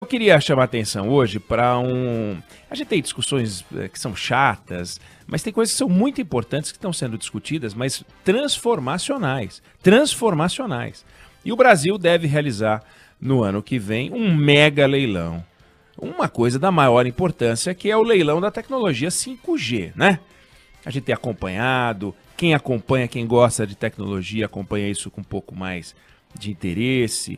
queria chamar a atenção hoje para A gente tem discussões que são chatas, mas tem coisas que são muito importantes que estão sendo discutidas, mas transformacionais. Transformacionais. E o Brasil deve realizar no ano que vem um mega leilão. Uma coisa da maior importância, que é o leilão da tecnologia 5G, né? A gente tem acompanhado, quem acompanha, quem gosta de tecnologia, acompanha isso com um pouco mais de interesse,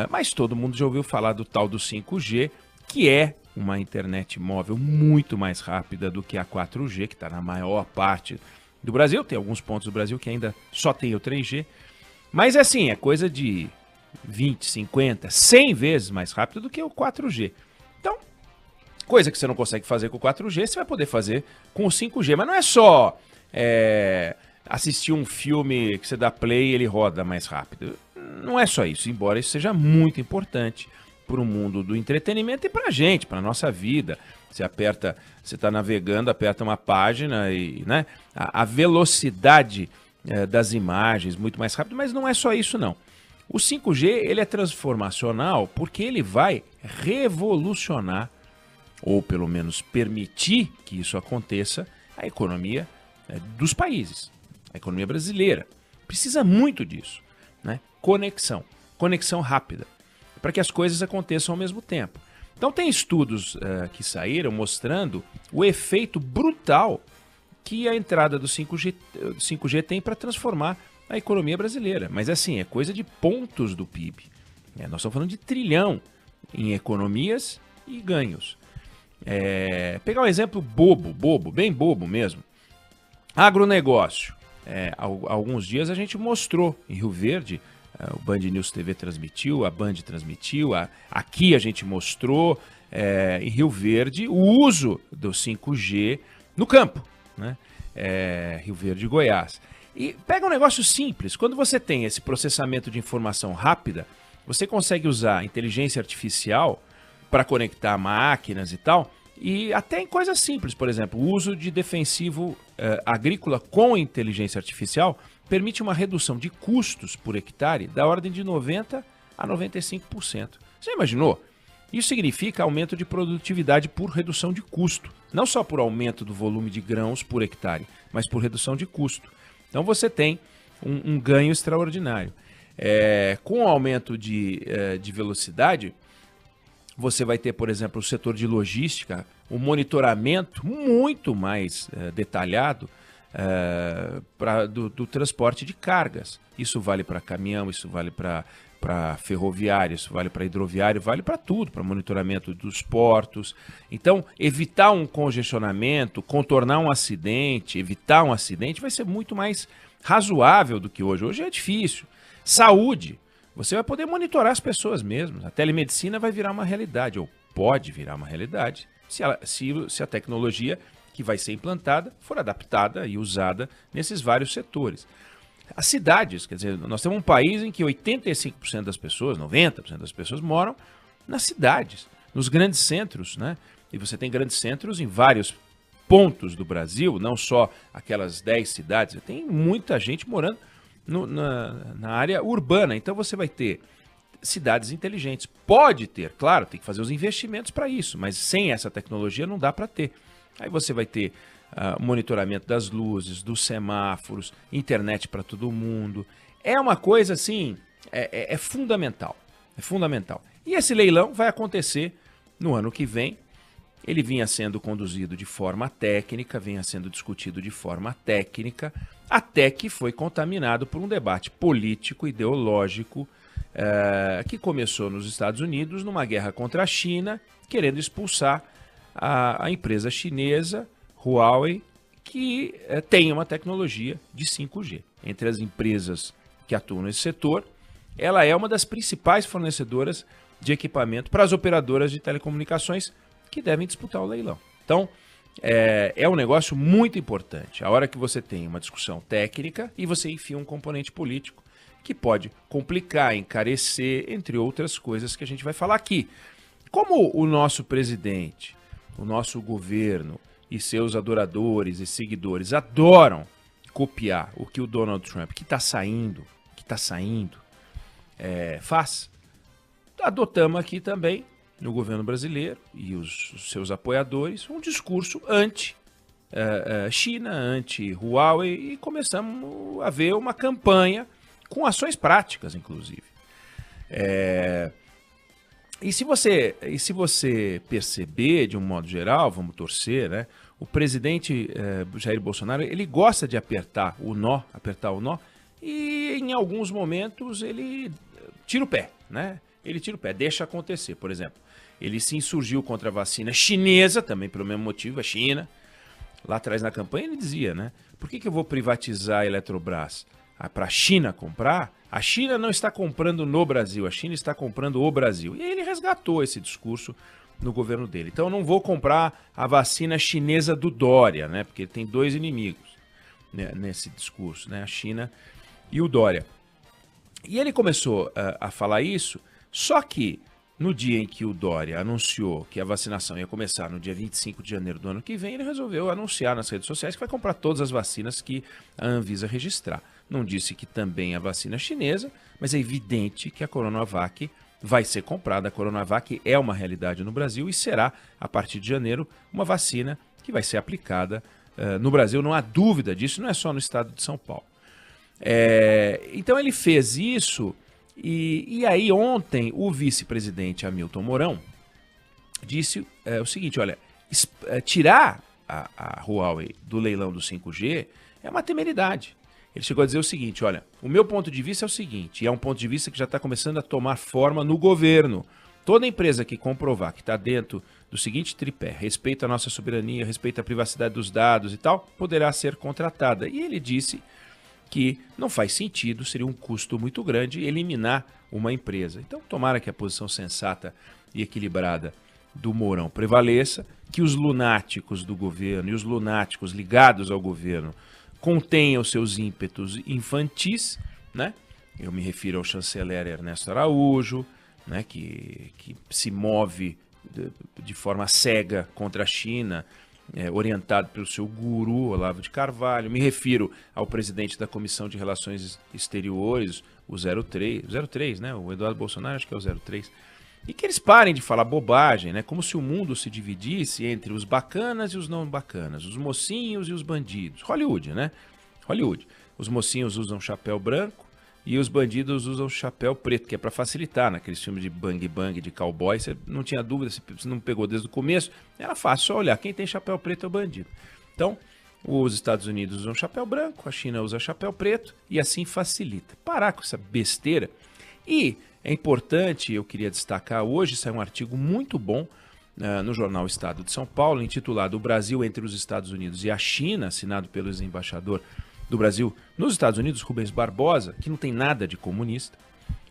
mas todo mundo já ouviu falar do tal do 5G, que é uma internet móvel muito mais rápida do que a 4G, que está na maior parte do Brasil. Tem alguns pontos do Brasil que ainda só tem o 3G, mas assim, é coisa de 20, 50, 100 vezes mais rápido do que o 4G. Então, coisa que você não consegue fazer com o 4G, você vai poder fazer com o 5G. Mas não é só assistir um filme que você dá play e ele roda mais rápido. Não é só isso, embora isso seja muito importante para o mundo do entretenimento e para a gente, para a nossa vida. Você está navegando, aperta uma página e, né, a velocidade das imagens muito mais rápido, mas não é só isso não. O 5G ele é transformacional porque ele vai revolucionar, ou pelo menos permitir que isso aconteça, a economia dos países. A economia brasileira precisa muito disso, né? Conexão rápida, para que as coisas aconteçam ao mesmo tempo. Então tem estudos que mostrando o efeito brutal que a entrada do 5G tem para transformar a economia brasileira. Mas assim, é coisa de pontos do PIB. Nós estamos falando de trilhão em economias e ganhos. Pegar um exemplo bem bobo mesmo. Agronegócio. Há alguns dias a gente mostrou em Rio Verde, o Band News TV transmitiu, a Band transmitiu, aqui a gente mostrou em Rio Verde o uso do 5G no campo, né? Rio Verde, Goiás. E pega um negócio simples, quando você tem esse processamento de informação rápida, você consegue usar inteligência artificial para conectar máquinas e tal, e até em coisas simples, por exemplo, o uso de defensivo agrícola com inteligência artificial permite uma redução de custos por hectare da ordem de 90% a 95%. Você imaginou? Isso significa aumento de produtividade por redução de custo, não só por aumento do volume de grãos por hectare, mas por redução de custo. Então você tem um ganho extraordinário. Com o aumento de velocidade, você vai ter, por exemplo, o setor de logística, um monitoramento muito mais detalhado do transporte de cargas. Isso vale para caminhão, isso vale para ferroviário, isso vale para hidroviário, vale para tudo, para monitoramento dos portos. Então, evitar um congestionamento, contornar um acidente, evitar um acidente vai ser muito mais razoável do que hoje. Hoje é difícil. Saúde. Você vai poder monitorar as pessoas mesmo. A telemedicina vai virar uma realidade, ou pode virar uma realidade, se a tecnologia que vai ser implantada for adaptada e usada nesses vários setores. As cidades, quer dizer, nós temos um país em que 85% das pessoas, 90% das pessoas moram nas cidades, nos grandes centros, né? E você tem grandes centros em vários pontos do Brasil, não só aquelas 10 cidades, tem muita gente morando na área urbana. Então você vai ter cidades inteligentes. Pode ter, claro, tem que fazer os investimentos para isso, mas sem essa tecnologia não dá para ter. Aí você vai ter monitoramento das luzes, dos semáforos, internet para todo mundo. É uma coisa assim, é fundamental. É fundamental. E esse leilão vai acontecer no ano que vem. Ele vinha sendo conduzido de forma técnica, vinha sendo discutido de forma técnica, até que foi contaminado por um debate político, ideológico, que começou nos Estados Unidos numa guerra contra a China, querendo expulsar a empresa chinesa Huawei, que tem uma tecnologia de 5G. Entre as empresas que atuam nesse setor, ela é uma das principais fornecedoras de equipamento para as operadoras de telecomunicações que devem disputar o leilão. Então, é um negócio muito importante. A hora que você tem uma discussão técnica e você enfia um componente político que pode complicar, encarecer, entre outras coisas que a gente vai falar aqui. Como o nosso presidente, o nosso governo e seus adoradores e seguidores adoram copiar o que o Donald Trump, que está saindo, faz, adotamos aqui também no governo brasileiro e os seus apoiadores um discurso anti-China, anti-Huawei, e começamos a ver uma campanha com ações práticas, inclusive. E se você perceber, de um modo geral, vamos torcer, né? O presidente Jair Bolsonaro, ele gosta de apertar o nó, e em alguns momentos ele tira o pé, né? Ele tira o pé, deixa acontecer. Por exemplo, ele se insurgiu contra a vacina chinesa, também pelo mesmo motivo, a China. Lá atrás na campanha ele dizia, né? Por que eu vou privatizar a Eletrobras? Para a China comprar? A China não está comprando no Brasil, a China está comprando o Brasil. E aí ele resgatou esse discurso no governo dele. Então eu não vou comprar a vacina chinesa do Dória, né? Porque ele tem dois inimigos, né, nesse discurso, né? A China e o Dória. E ele começou a falar isso, só que no dia em que o Dória anunciou que a vacinação ia começar no dia 25 de janeiro do ano que vem, ele resolveu anunciar nas redes sociais que vai comprar todas as vacinas que a Anvisa registrar. Não disse que também a vacina chinesa, mas é evidente que a Coronavac vai ser comprada. A Coronavac é uma realidade no Brasil e será, a partir de janeiro, uma vacina que vai ser aplicada no Brasil. Não há dúvida disso, não é só no estado de São Paulo. Então ele fez isso e aí ontem o vice-presidente Hamilton Mourão disse o seguinte, olha, tirar a Huawei do leilão do 5G é uma temeridade. Ele chegou a dizer o seguinte, olha, o meu ponto de vista é o seguinte, e é um ponto de vista que já está começando a tomar forma no governo. Toda empresa que comprovar que está dentro do seguinte tripé, respeito à nossa soberania, respeito à privacidade dos dados e tal, poderá ser contratada. E ele disse que não faz sentido, seria um custo muito grande eliminar uma empresa. Então, tomara que a posição sensata e equilibrada do Mourão prevaleça, que os lunáticos do governo e os lunáticos ligados ao governo contenham seus ímpetos infantis, né? Eu me refiro ao chanceler Ernesto Araújo, né? que se move de forma cega contra a China, orientado pelo seu guru, Olavo de Carvalho. Me refiro ao presidente da Comissão de Relações Exteriores, o 03, né? O Eduardo Bolsonaro, acho que é o 03. E que eles parem de falar bobagem, né? Como se o mundo se dividisse entre os bacanas e os não bacanas, os mocinhos e os bandidos. Hollywood, né? Hollywood. Os mocinhos usam chapéu branco e os bandidos usam chapéu preto, que é para facilitar. Naqueles filmes de bang bang, de cowboy, você não tinha dúvida, se você não pegou desde o começo, era fácil só olhar. Quem tem chapéu preto é o bandido. Então, os Estados Unidos usam chapéu branco, a China usa chapéu preto e assim facilita. Parar com essa besteira. E é importante, eu queria destacar, hoje saiu um artigo muito bom no jornal Estado de São Paulo, intitulado O Brasil entre os Estados Unidos e a China, assinado pelo ex-embaixador do Brasil nos Estados Unidos, Rubens Barbosa, que não tem nada de comunista,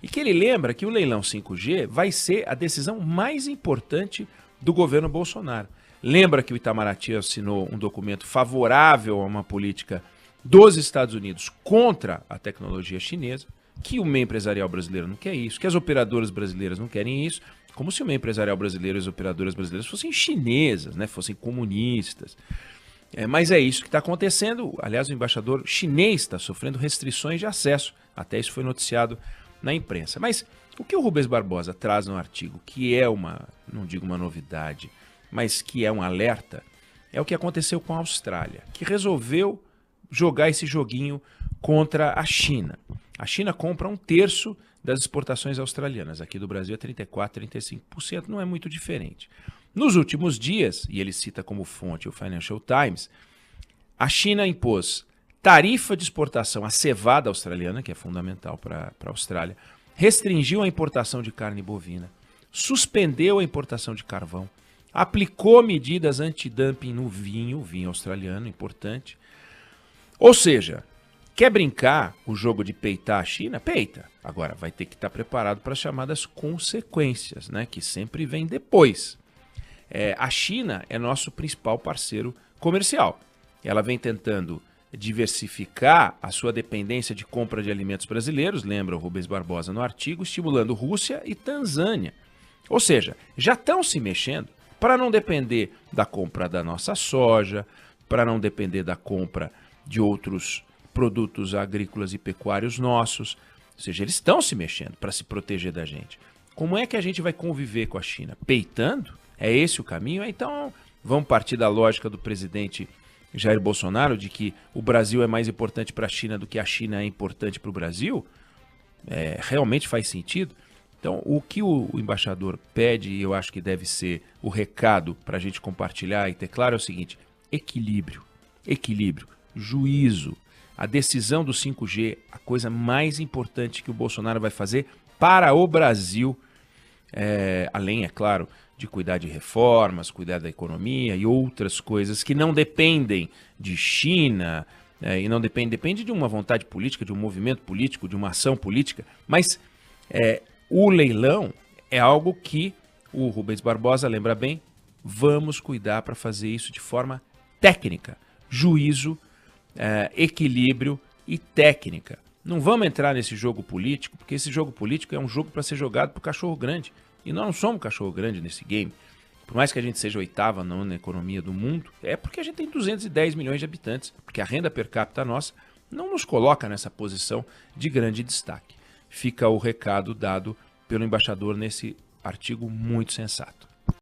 e que ele lembra que o leilão 5G vai ser a decisão mais importante do governo Bolsonaro. Lembra que o Itamaraty assinou um documento favorável a uma política dos Estados Unidos contra a tecnologia chinesa, que o meio empresarial brasileiro não quer isso, que as operadoras brasileiras não querem isso, como se o meio empresarial brasileiro e as operadoras brasileiras fossem chinesas, né, fossem comunistas. Mas é isso que está acontecendo. Aliás, o embaixador chinês está sofrendo restrições de acesso. Até isso foi noticiado na imprensa. Mas o que o Rubens Barbosa traz no artigo, que é não digo uma novidade, mas que é um alerta, é o que aconteceu com a Austrália, que resolveu jogar esse joguinho contra a China. A China compra 1/3 das exportações australianas. Aqui do Brasil é 34%, 35%, não é muito diferente. Nos últimos dias, e ele cita como fonte o Financial Times, a China impôs tarifa de exportação à cevada australiana, que é fundamental para a Austrália, restringiu a importação de carne bovina, suspendeu a importação de carvão, aplicou medidas antidumping no vinho australiano, importante. Ou seja, quer brincar o jogo de peitar a China? Peita. Agora, vai ter que estar preparado para as chamadas consequências, né, que sempre vem depois. A China é nosso principal parceiro comercial. Ela vem tentando diversificar a sua dependência de compra de alimentos brasileiros, lembra o Rubens Barbosa no artigo, estimulando Rússia e Tanzânia. Ou seja, já estão se mexendo para não depender da compra da nossa soja, para não depender da compra de outros produtos agrícolas e pecuários nossos. Ou seja, eles estão se mexendo para se proteger da gente. Como é que a gente vai conviver com a China? Peitando? É esse o caminho? Então, vamos partir da lógica do presidente Jair Bolsonaro de que o Brasil é mais importante para a China do que a China é importante para o Brasil? Realmente faz sentido? Então, o que o embaixador pede, e eu acho que deve ser o recado para a gente compartilhar e ter claro, é o seguinte: equilíbrio, juízo. A decisão do 5G, a coisa mais importante que o Bolsonaro vai fazer para o Brasil, além, é claro, de cuidar de reformas, cuidar da economia e outras coisas que não dependem de China, e não depende de uma vontade política, de um movimento político, de uma ação política, mas o leilão é algo que o Rubens Barbosa lembra bem, vamos cuidar para fazer isso de forma técnica, juízo, equilíbrio e técnica. Não vamos entrar nesse jogo político, porque esse jogo político é um jogo para ser jogado por cachorro grande. E nós não somos cachorro grande nesse game. Por mais que a gente seja oitava na economia do mundo, é porque a gente tem 210 milhões de habitantes. Porque a renda per capita nossa não nos coloca nessa posição de grande destaque. Fica o recado dado pelo embaixador nesse artigo muito sensato.